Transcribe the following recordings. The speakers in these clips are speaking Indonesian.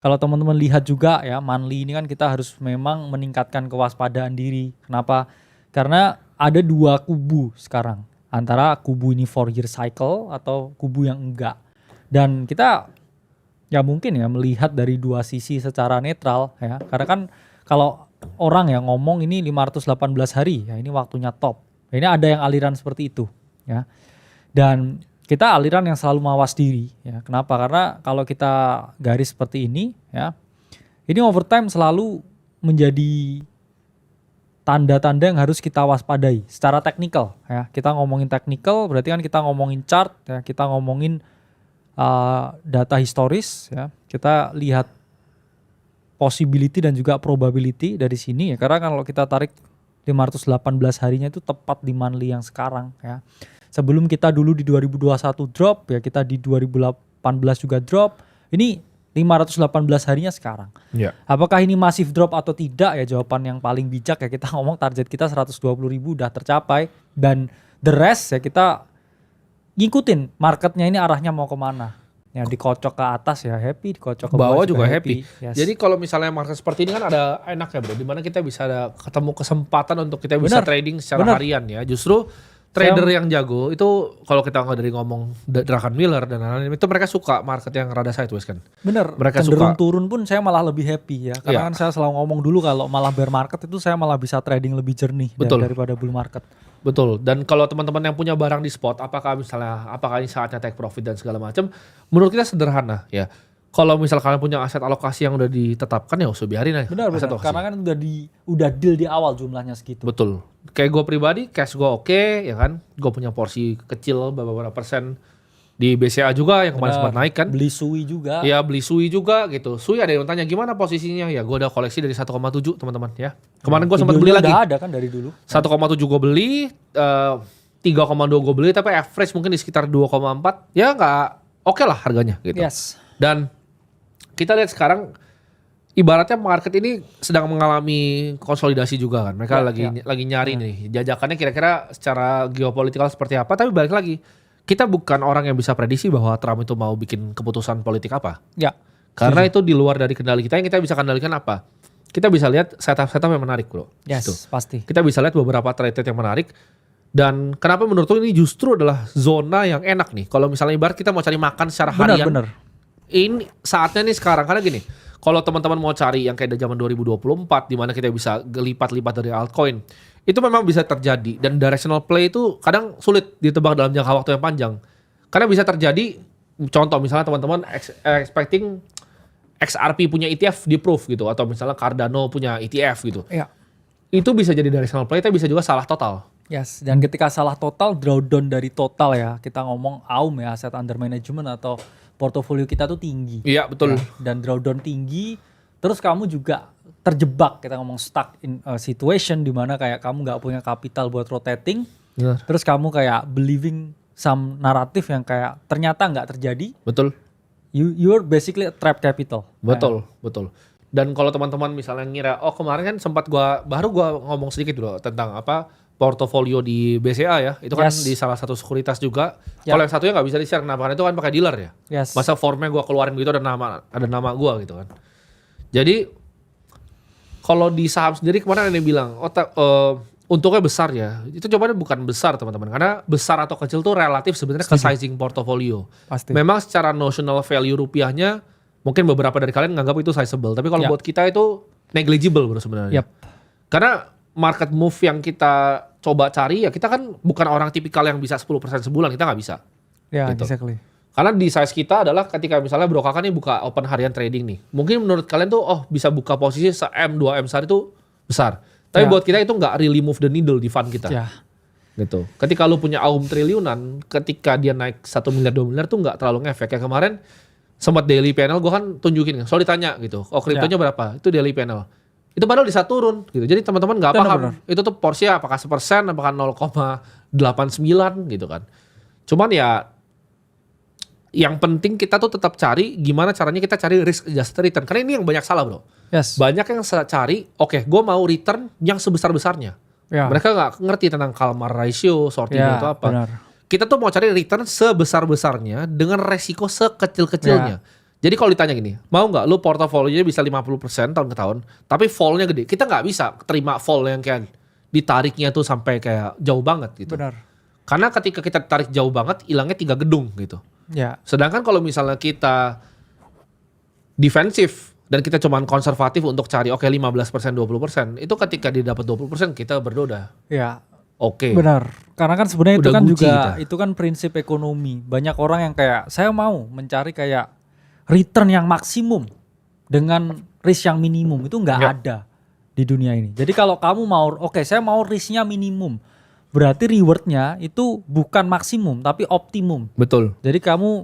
Kalau teman-teman lihat juga ya, monthly ini kan kita harus memang meningkatkan kewaspadaan diri. Kenapa? Karena ada dua kubu sekarang. Antara kubu ini 4-year cycle atau kubu yang enggak. Dan kita ya mungkin ya melihat dari dua sisi secara netral ya. Karena kan kalau orang yang ngomong ini 518 hari ya, ini waktunya top. Ini ada yang aliran seperti itu ya. Dan kita aliran yang selalu mawas diri ya. Kenapa? Karena kalau kita garis seperti ini ya, ini overtime selalu menjadi tanda-tanda yang harus kita waspadai secara teknikal ya. Kita ngomongin teknikal berarti kan kita ngomongin chart ya, kita ngomongin data historis ya. Kita lihat possibility dan juga probability dari sini ya. Karena kalau kita tarik 518 harinya itu tepat di monthly yang sekarang ya. Sebelum kita dulu di 2021 drop ya, kita di 2018 juga drop. Ini 518 harinya sekarang. Ya. Apakah ini masif drop atau tidak ya, jawaban yang paling bijak ya kita ngomong target kita 120.000 udah tercapai. Dan the rest ya kita ngikutin marketnya ini arahnya mau kemana. Ya dikocok ke atas ya happy, dikocok ke bawah juga happy. Yes. Jadi kalau misalnya market seperti ini kan ada enaknya bro, dimana kita bisa ada ketemu kesempatan untuk kita bisa trading secara harian ya. Justru trader yang jago itu kalau kita nggak dari ngomong Druckenmiller dan lain-lain itu mereka suka market yang rada sideways kan. Bener, mereka cenderung suka turun pun saya malah lebih happy ya. Karena kan saya selalu ngomong dulu kalau malah bear market itu saya malah bisa trading lebih jernih daripada bull market. Betul. Dan kalau teman-teman yang punya barang di spot, apakah ini saatnya take profit dan segala macam, menurut kita sederhana ya. Kalau misal kalian punya aset alokasi yang udah ditetapkan ya usah biarin aja. Benar. Karena kan udah deal di awal jumlahnya segitu. Betul. Kayak gue pribadi, cash gue oke, ya kan. Gue punya porsi kecil beberapa persen di BCA juga yang kemarin sempat naik kan. Beli SUI juga. Iya beli SUI juga gitu. SUI ada yang tanya gimana posisinya? Ya gue udah koleksi dari 1,7 teman-teman ya. Kemarin gue sempat beli lagi. Udah ada kan dari dulu. 1,7 gue beli, 3,2 gue beli, tapi average mungkin di sekitar 2,4. Ya nggak oke lah harganya gitu. Yes. Dan kita lihat sekarang ibaratnya market ini sedang mengalami konsolidasi juga kan. Mereka lagi nyari nih jajakannya kira-kira secara geopolitikal seperti apa. Tapi balik lagi, kita bukan orang yang bisa prediksi bahwa Trump itu mau bikin keputusan politik apa. Ya. Karena itu di luar dari kendali kita. Yang kita bisa kendalikan apa? Kita bisa lihat setup yang menarik bro. Yes, gitu. pasti. Kita bisa lihat beberapa trade yang menarik. Dan kenapa menurut lo ini justru adalah zona yang enak nih. Kalau misalnya ibarat kita mau cari makan secara harian. Benar. Ini saatnya nih sekarang. Karena gini, kalau teman-teman mau cari yang kayak zaman 2024 di mana kita bisa lipat-lipat dari altcoin, itu memang bisa terjadi. Dan directional play itu kadang sulit ditebak dalam jangka waktu yang panjang. Karena bisa terjadi, contoh misalnya teman-teman expecting XRP punya ETF di proof gitu, atau misalnya Cardano punya ETF gitu. Iya. Itu bisa jadi directional play, tapi bisa juga salah total. Yes, dan ketika salah total, drawdown dari total ya, kita ngomong AUM ya, asset under management atau portofolio kita tuh tinggi. Iya betul. Ya, dan drawdown tinggi, terus kamu juga terjebak, kita ngomong stuck in a situation di mana kayak kamu nggak punya kapital buat rotating, terus kamu kayak believing some naratif yang kayak ternyata nggak terjadi. Betul. You're basically a trap capital. Betul. Dan kalau teman-teman misalnya ngira, oh kemarin kan sempat baru gua ngomong sedikit dulu tentang apa portofolio di BCA ya, itu kan di salah satu sekuritas juga. Kalau yang satunya nggak bisa di-share, kenapa? Karena itu kan pakai dealer ya. Masa formnya gue keluarin gitu ada nama gue gitu kan. Jadi kalau di saham sendiri kemarin ada yang bilang, untungnya besar ya. Itu jawabannya bukan besar teman-teman, karena besar atau kecil tuh relatif sebenarnya ke sizing portofolio. Pasti. Memang secara notional value rupiahnya mungkin beberapa dari kalian nganggap itu sizable, tapi kalau buat kita itu negligible bro sebenarnya. Karena market move yang kita coba cari ya, kita kan bukan orang tipikal yang bisa 10% sebulan, kita nggak bisa. Ya, gitu. exactly. Karena di size kita adalah ketika misalnya Bro Kakak nih buka open harian trading nih. Mungkin menurut kalian tuh bisa buka posisi se-M, 2M sehari itu besar. Tapi buat kita itu nggak really move the needle di fund kita. Gitu. Ketika lu punya AUM triliunan, ketika dia naik 1 miliar, 2 miliar tuh nggak terlalu ngefek. Kayak kemarin sempat daily panel gue kan tunjukin. Soal ditanya gitu, kriptonya berapa? Itu daily panel. Itu padahal bisa turun gitu. Jadi teman-teman nggak paham itu tuh porsi apakah 1%, apakah 0,89 gitu kan. Cuman ya yang penting kita tuh tetap cari gimana caranya kita cari risk adjusted return. Karena ini yang banyak salah bro. Banyak yang cari, gue mau return yang sebesar-besarnya. Mereka nggak ngerti tentang Kalmar ratio, sorting itu apa. Kita tuh mau cari return sebesar-besarnya dengan resiko sekecil-kecilnya. Jadi kalau ditanya gini, mau nggak lu portofolionya bisa 50% tahun ke tahun, tapi fallnya gede. Kita nggak bisa terima fall yang kayak ditariknya tuh sampai kayak jauh banget gitu. Benar. Karena ketika kita tarik jauh banget, hilangnya 3 gedung gitu. Ya. Sedangkan kalau misalnya kita defensif dan kita cuman konservatif untuk cari 15% 20%, itu ketika dia dapat 20% kita berdoa udah Ya. oke. Benar. Karena kan sebenarnya itu Udah kan Gucci juga kita. itu kan prinsip ekonomi. Banyak orang yang kayak saya mau mencari kayak return yang maksimum dengan risk yang minimum, itu nggak Ya. ada di dunia ini. Jadi kalau kamu mau saya mau risknya minimum, berarti rewardnya itu bukan maksimum tapi optimum. Betul. Jadi kamu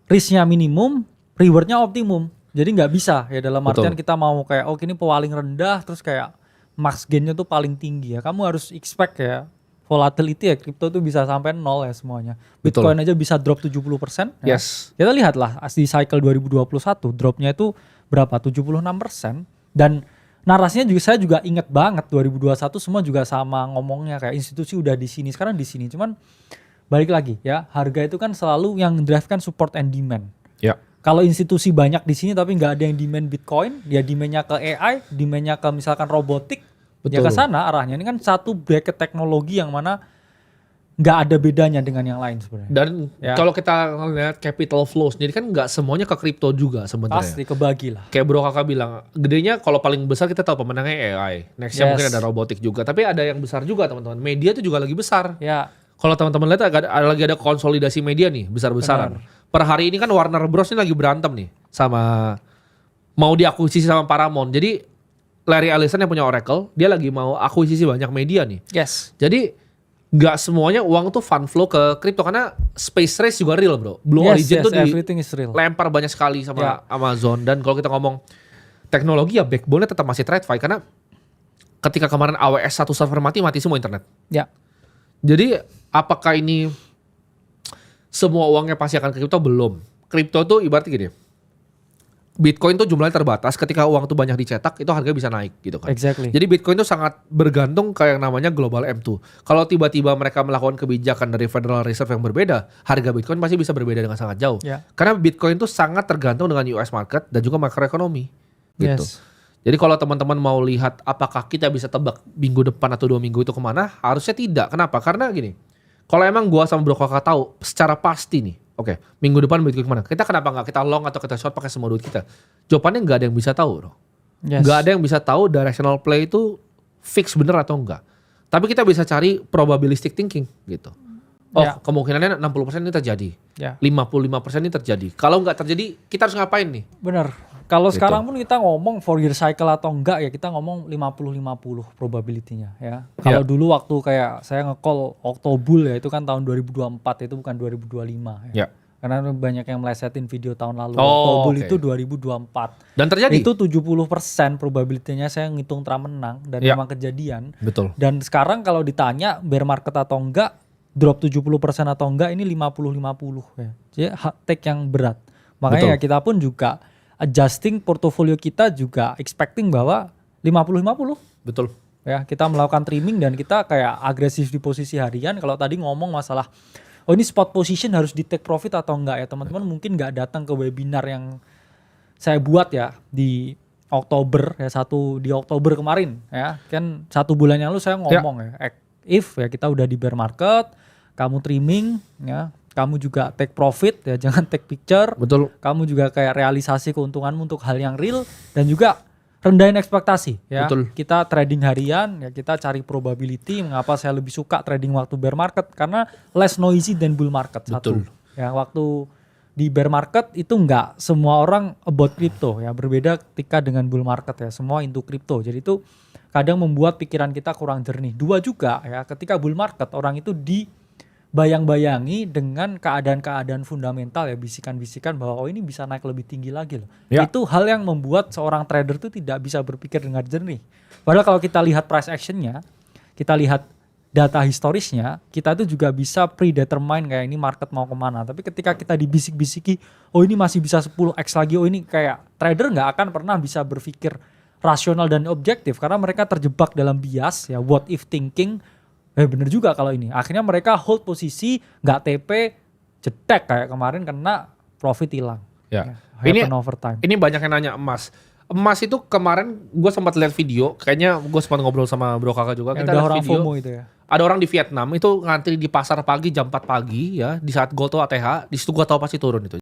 risknya minimum, rewardnya optimum. Jadi nggak bisa ya dalam artian Betul. kita mau kayak ini paling rendah terus kayak max gainnya tuh paling tinggi ya. Kamu harus expect ya volatility ya, kripto tuh bisa sampai 0 ya semuanya. Betul. Bitcoin aja bisa drop 70%. Ya. Yes. Kita lihatlah di cycle 2021 dropnya itu berapa? 76%. Dan narasinya juga saya juga inget banget 2021 semua juga sama ngomongnya kayak institusi udah di sini, sekarang di sini. Cuman balik lagi ya, harga itu kan selalu yang drive kan support and demand. Ya. Kalau institusi banyak di sini tapi nggak ada yang demand Bitcoin, dia demandnya ke AI, demandnya ke misalkan robotik, ya ke sana arahnya. Ini kan satu bracket teknologi yang mana nggak ada bedanya dengan yang lain sebenarnya. Dan Ya. kalau kita ngeliat capital flows, jadi kan nggak semuanya ke kripto juga sebenarnya. Pasti kebagi lah. Kayak Bro Kakak bilang, gedenya kalau paling besar kita tahu pemenangnya AI. Nextnya Yes. mungkin ada robotik juga. Tapi ada yang besar juga teman-teman. Media itu juga lagi besar. Ya, Kalau teman-teman lihat lagi ada konsolidasi media nih besar-besaran. Per hari ini kan Warner Bros ini lagi berantem nih sama mau diakuisisi sama Paramount. Jadi Larry Ellison yang punya Oracle, dia lagi mau akuisisi banyak media nih. yes. Jadi nggak semuanya uang tuh fund flow ke kripto karena space race juga real bro. Blue Yes, Origin yes, tuh everything is real. dilempar banyak sekali sama Ya. Amazon. Dan kalau kita ngomong teknologi ya backbone-nya tetap masih TradFi karena ketika kemarin AWS satu server mati semua internet. Ya, Jadi apakah ini semua uangnya pasti akan ke kripto? Belum. Kripto tuh ibaratnya gini. Bitcoin tuh jumlahnya terbatas. Ketika uang tuh banyak dicetak, itu harga bisa naik gitu kan. exactly. Jadi Bitcoin tuh sangat bergantung ke yang namanya global M2. Kalau tiba-tiba mereka melakukan kebijakan dari Federal Reserve yang berbeda, harga Bitcoin pasti bisa berbeda dengan sangat jauh. Ya. Karena Bitcoin tuh sangat tergantung dengan US market dan juga makroekonomi gitu. Yes. Jadi kalau teman-teman mau lihat apakah kita bisa tebak minggu depan atau 2 minggu itu kemana, harusnya tidak. Kenapa? Karena gini, kalau emang gua sama Bro Kakak tahu secara pasti nih, oke, minggu depan Bitcoin kemana? Kita kenapa nggak kita long atau kita short pakai semua duit kita? Jawabannya nggak ada yang bisa tahu, bro. Yes. Nggak ada yang bisa tahu directional play itu fix bener atau enggak. Tapi kita bisa cari probabilistic thinking gitu. Oh, Ya. kemungkinannya 60% ini terjadi. Ya. 55% ini terjadi. Kalau nggak terjadi, kita harus ngapain nih? Bener. Kalau Gitu. sekarang pun kita ngomong 4-year cycle atau enggak ya kita ngomong 50-50 probability-nya ya. Kalau dulu waktu kayak saya nge-call Octobull ya itu kan tahun 2024 itu bukan 2025 ya. Ya. Karena banyak yang melesetin video tahun lalu. Oh, Octobull oke. itu 2024. Dan terjadi. Itu 70% probability-nya saya ngitung Trump menang dan Ya. memang kejadian. Betul. Dan sekarang kalau ditanya bear market atau enggak, drop 70% atau enggak ini 50-50 ya. Jadi take yang berat. Makanya Betul. ya kita pun juga adjusting portofolio kita juga expecting bahwa 50-50 Betul. ya. Kita melakukan trimming dan kita kayak agresif di posisi harian. Kalau tadi ngomong masalah ini spot position harus di take profit atau enggak ya teman-teman mungkin nggak datang ke webinar yang saya buat ya di Oktober ya di Oktober kemarin ya kan 1 bulan yang lalu saya ngomong ya if ya kita udah di bear market kamu trimming ya kamu juga take profit ya jangan take picture. Betul. Kamu juga kayak realisasi keuntunganmu untuk hal yang real dan juga rendahin ekspektasi ya. Betul. Kita trading harian ya kita cari probability. Mengapa saya lebih suka trading waktu bear market karena less noisy than bull market. Betul. Satu. Ya waktu di bear market itu enggak semua orang about crypto ya, berbeda ketika dengan bull market ya, semua into crypto. Jadi itu kadang membuat pikiran kita kurang jernih. Dua juga ya, ketika bull market orang itu bayang-bayangi dengan keadaan-keadaan fundamental ya, bisikan-bisikan bahwa ini bisa naik lebih tinggi lagi loh. Ya. Itu hal yang membuat seorang trader itu tidak bisa berpikir dengan jernih. Padahal kalau kita lihat price actionnya, kita lihat data historisnya, kita itu juga bisa predetermine kayak ini market mau kemana. Tapi ketika kita dibisik-bisiki, oh ini masih bisa 10x lagi, oh ini kayak trader nggak akan pernah bisa berpikir rasional dan objektif karena mereka terjebak dalam bias ya, what if thinking. Bener juga kalau ini. Akhirnya mereka hold posisi, nggak TP, jedek kayak kemarin kena profit hilang. Ya. Happen over time. Ini banyak yang nanya emas. Emas itu kemarin gue sempat lihat video, kayaknya gue sempat ngobrol sama Bro Kakak juga. Ya, kita udah lihat orang video. FOMO itu ya. Ada orang di Vietnam itu ngantri di pasar pagi jam 4 pagi ya, di saat gold tuh ATH, di situ gue tahu pasti turun itu.